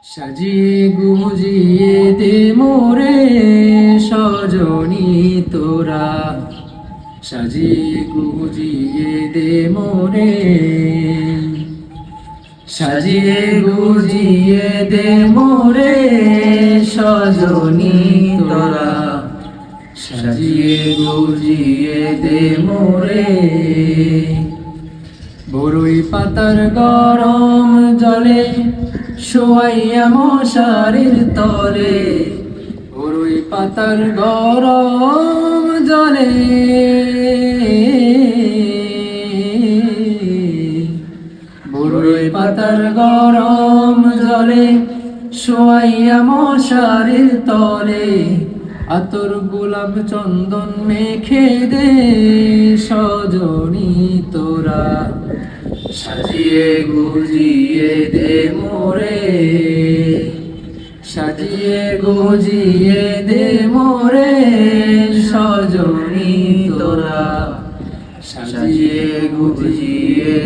সাজিয়ে গুজিয়ে দে মোরে সজনী তোরা, সাজিয়ে গুজিয়ে দে মোরে, সাজিয়ে গুজিয়ে দে মোরে সজনী তোরা, সাজিয়ে গুজিয়ে দে মোরে। বরই পাতার গরম জলে শোয়াইয়া মশারির তলে, বরই পাতার গরম জলে, বরই পাতার গরম জলে শোয়াইয়া মশারির তলে, আতর গোলাপ চন্দন মেখে দে সজনী তোরা, সাজিয়ে গুজিয়ে দে মোরে, সাজিয়ে গুজিয়ে দে মোরে সজনী তোরা, সাজিয়ে গুজিয়ে